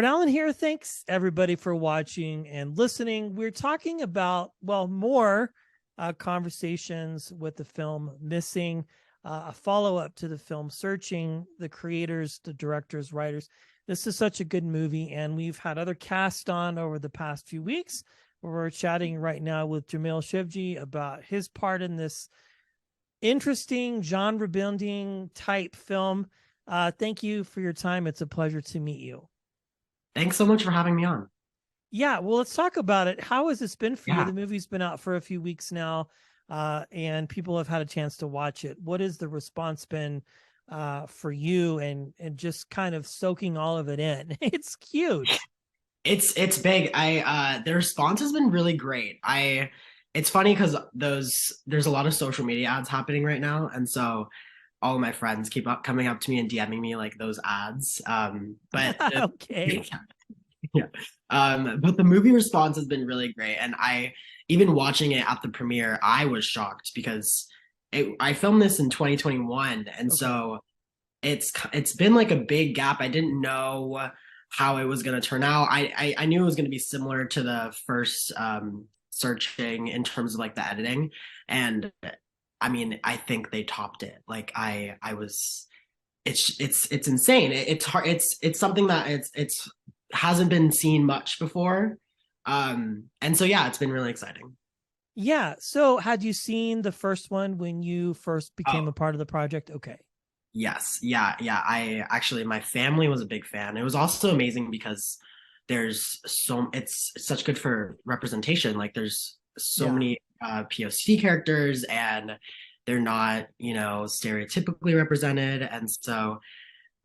Robert Allen here. Thanks everybody for watching and listening. We're talking about, well, more conversations with the film Missing, a follow-up to the film Searching, the creators, the directors, writers. This is such a good movie, and we've had other cast on over the past few weeks. We're chatting right now with Jameel Shivji about his part in this interesting genre-bending type film. Thank you for your time. It's a pleasure to meet you. Thanks so much for having me on. Yeah, well, let's talk about it. How has this been for you? Yeah, The movie's been out for a few weeks now, and people have had a chance to watch it. What has the response been for you, and just kind of soaking all of it in? It's huge. it's big. The response has been really great. It's funny because there's a lot of social media ads happening right now, and so all of my friends keep coming up to me and DMing me like those ads. Okay. Yeah. But the movie response has been really great, and I even watching it at the premiere, I was shocked because I filmed this in 2021, and Okay. so it's been like a big gap. I didn't know how it was going to turn out. I knew it was going to be similar to the first Searching in terms of like the editing, and I mean I think they topped it. Like I was it's insane. It's hard. It's something that it's hasn't been seen much before. And so yeah, it's been really exciting. Yeah. So, had you seen the first one when you first became a Oh, part of the project? Okay. yes. Yeah, yeah. I actually my family was a big fan. It was also amazing because it's such good for representation. Like there's so Yeah. many POC characters and they're not, stereotypically represented. And so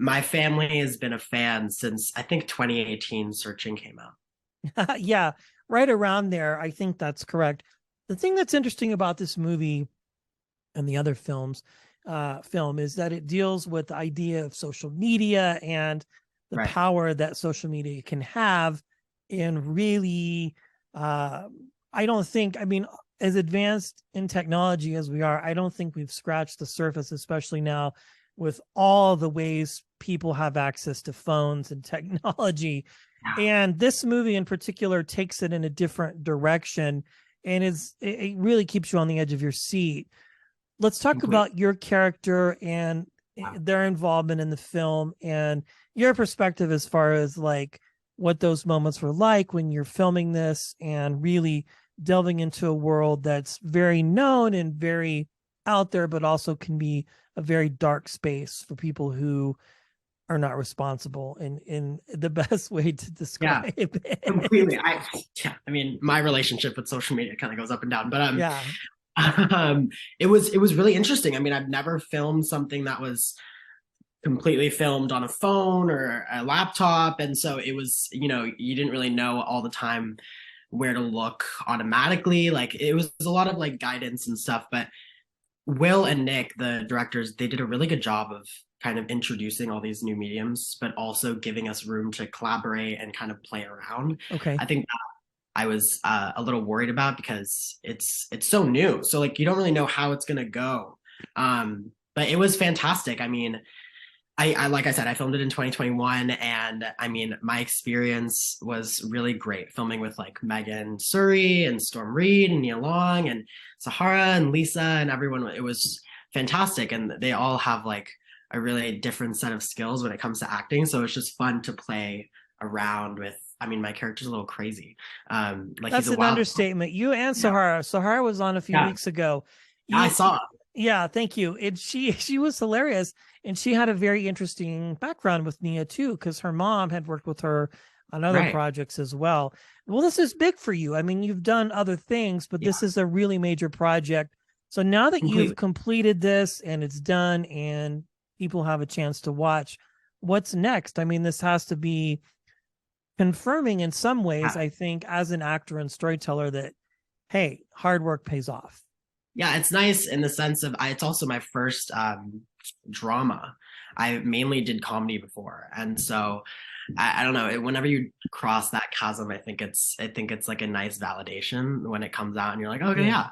my family has been a fan since I think 2018 Searching came out. Yeah, right around there. I think that's correct. The thing that's interesting about this movie and the other film is that it deals with the idea of social media and the Right. power that social media can have in really, uh, I don't think, I mean, as advanced in technology as we are, I don't think we've scratched the surface, especially now with all the ways people have access to phones and technology. Yeah, And this movie in particular takes it in a different direction, and it really keeps you on the edge of your seat. Let's talk completely. about your character and their involvement in the film and your perspective as far as like what those moments were like when you're filming this and really delving into a world that's very known and very out there, but also can be a very dark space for people who are not responsible in the best way to describe Yeah, it. completely. I mean, my relationship with social media kind of goes up and down, but Yeah. um, it was really interesting. I mean, I've never filmed something that was completely filmed on a phone or a laptop, and so it was, you didn't really know all the time where to look automatically. Like it was a lot of like guidance and stuff, but Will and Nick, the directors, they did a really good job of kind of introducing all these new mediums, but also giving us room to collaborate and kind of play around. Okay. I think I was a little worried about because it's so new, so like you don't really know how it's gonna go. But it was fantastic. I mean, I like I said, I filmed it in 2021, and I mean, my experience was really great filming with like Megan Suri and Storm Reed and Nia Long and Sahara and Lisa and everyone. It was fantastic, and they all have like a really different set of skills when it comes to acting. So it's just fun to play around with. I mean, my character's a little crazy. Like he's That's a an wild. understatement. You and Yeah, Sahara. Sahara was on a few yeah, weeks ago. I You, saw. yeah, thank you. And she was hilarious, and she had a very interesting background with Nia too, because her mom had worked with her on other Right. projects as well. Well, this is big for you. I mean, you've done other things, but Yeah, this is a really major project. So now that you've completely. completed this and it's done, and people have a chance to watch, what's next? I mean, this has to be confirming in some ways, Yeah. I think, as an actor and storyteller that, hey, hard work pays off. Yeah, it's nice in the sense of it's also my first drama. I mainly did comedy before, and so I don't know. Whenever you cross that chasm, I think it's like a nice validation when it comes out, and you're like, okay, Yeah. yeah,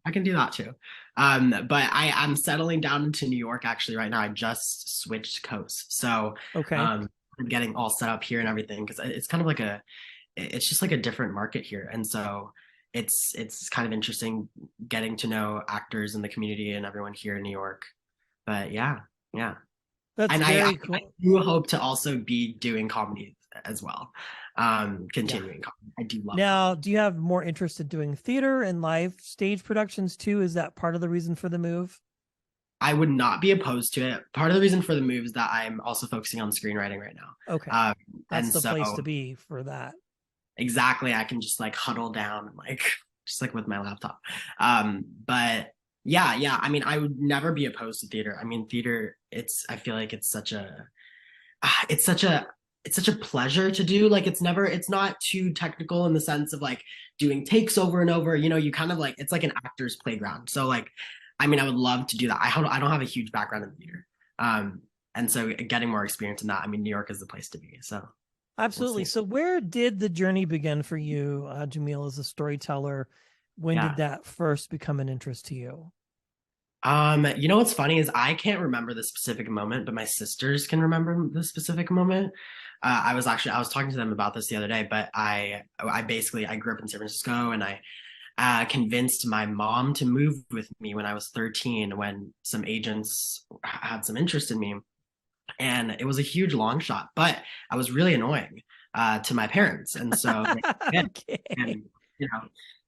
I can do that too. But I'm settling down into New York actually right now. I just switched coasts, so Okay. getting all set up here and everything because it's kind of like it's just like a different market here, and so it's kind of interesting getting to know actors in the community and everyone here in New York. But yeah, yeah. That's And very I cool. do hope to also be doing comedy as well. Yeah. Continuing comedy. I do love Now, comedy. do you have more interest in doing theater and live stage productions too? Is that part of the reason for the move? I would not be opposed to it. Part of the reason for the move is that I'm also focusing on screenwriting right now. Okay. Um, That's and the so place to be for that. exactly, I can just like huddle down and like just like with my laptop. But yeah, yeah. I mean, I would never be opposed to theater. I mean, theater, I feel like it's such a it's such a it's such a pleasure to do. Like it's not too technical in the sense of like doing takes over and over. You know, you kind of like it's like an actor's playground. So like, I mean, I would love to do that. I don't have a huge background in theater, and so getting more experience in that. I mean, New York is the place to be. So we'll Absolutely. see. So, where did the journey begin for you, Jameel, as a storyteller? When did Yeah. that first become an interest to you? You know what's funny is I can't remember the specific moment, but my sisters can remember the specific moment. I was talking to them about this the other day, but I basically I grew up in San Francisco and I convinced my mom to move with me when I was 13 when some agents had some interest in me. And it was a huge long shot, but I was really annoying to my parents. And so they did. Okay. And you know,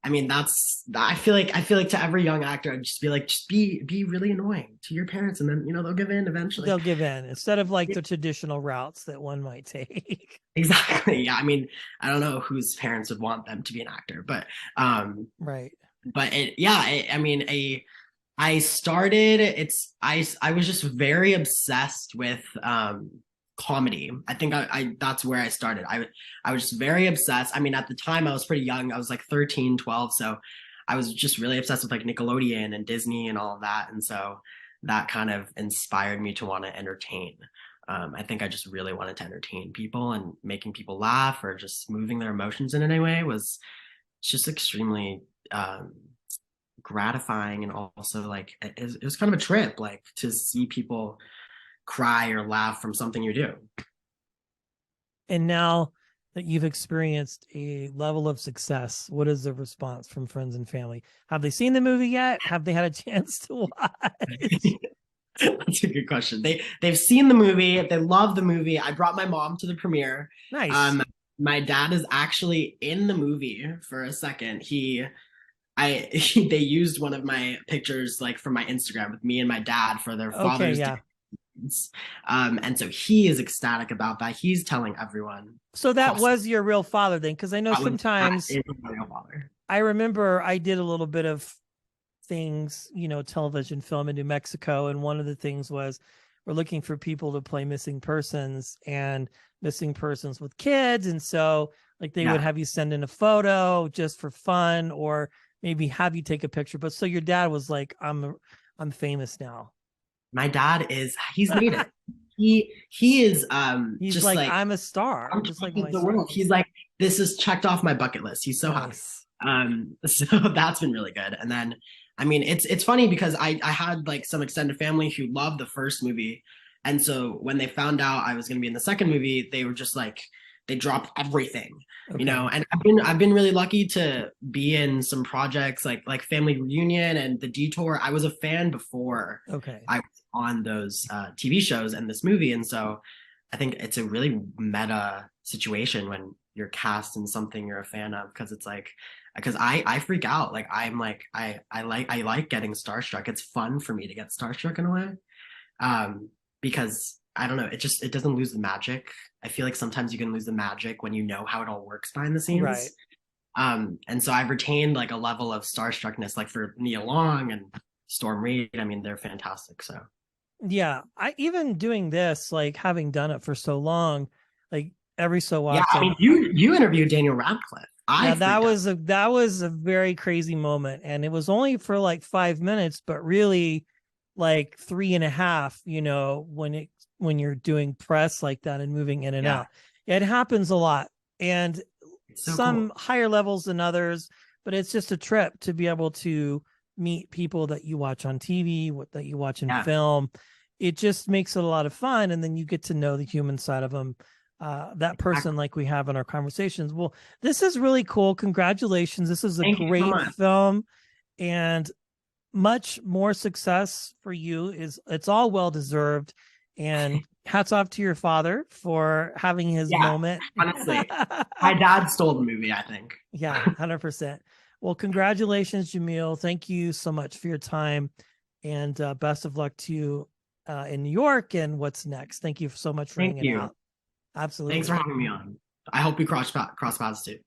I mean I feel like to every young actor, I'd just be like, just be really annoying to your parents and then they'll give in eventually. They'll give in instead of like the traditional routes that one might take. Exactly. Yeah. I mean, I don't know whose parents would want them to be an actor, um, Right. but I mean, I started, I was just very obsessed with, comedy. I think that's where I started. I was just very obsessed. I mean, at the time I was pretty young. I was like 13, 12. So I was just really obsessed with like Nickelodeon and Disney and all of that. And so that kind of inspired me to want to entertain. I think I just really wanted to entertain people and making people laugh or just moving their emotions in any way was just extremely gratifying and also like it was kind of a trip like to see people cry or laugh from something you do. And now that you've experienced a level of success, what is the response from friends and family? Have they seen the movie yet? Have they had a chance to watch? That's a good question. They've seen the movie. They love the movie. I brought my mom to the premiere. Nice. Um, my dad is actually in the movie for a second. They used one of my pictures like from my Instagram with me and my dad for their Okay, Father's Day. yeah. And so he is ecstatic about that. He's telling everyone So that across was your real father then? Because I know that sometimes is my real father. I remember I did a little bit of things, television film in New Mexico. And one of the things was we're looking for people to play missing persons and missing persons with kids. And so like they would Yeah. have you send in a photo just for fun or maybe have you take a picture. But so your dad was like, I'm famous now. My dad he's made it. He is He's just like, like I'm a star, on just top like of my the world. son. He's like, this is checked off my bucket list. He's so happy. Nice. So that's been really good. And then I mean it's funny because I had like some extended family who loved the first movie. And so when they found out I was gonna be in the second movie, they were just like they dropped everything, Okay. and I've been really lucky to be in some projects like Family Reunion and The Detour. I was a fan before Okay. I was on those TV shows and this movie, and so I think it's a really meta situation when you're cast in something you're a fan of because it's like because I freak out like I'm like I like getting starstruck. It's fun for me to get starstruck in a way, because I don't know, it doesn't lose the magic. I feel like sometimes you can lose the magic when you know how it all works behind the Right. scenes. And so I've retained like a level of starstruckness, like for Nia Long and Storm Reed. I mean, they're fantastic. So Yeah. I even doing this, like having done it for so long, like every so yeah, I mean, often. you interviewed Daniel Radcliffe. I Yeah, that freaked out. was a very crazy moment. And it was only for like 5 minutes, but really like three and a half, when you're doing press like that and moving in and Yeah, out. It happens a lot. And it's so some cool. higher levels than others, but it's just a trip to be able to meet people that you watch on TV, that you watch in Yeah, film. it just makes it a lot of fun. And then you get to know the human side of them, that person, like we have in our conversations. Well, this is really cool. Congratulations. This is a Thank you so great much. film, and much more success for you. It's all well deserved. And hats off to your father for having his Yeah, moment. honestly, my dad stole the movie, I think. Yeah, 100%. Well, congratulations, Jameel. Thank you so much for your time, and best of luck to you in New York and what's next. Thank you so much for Thank hanging you. out. Thanks for Absolutely. having me on. I hope we cross paths too.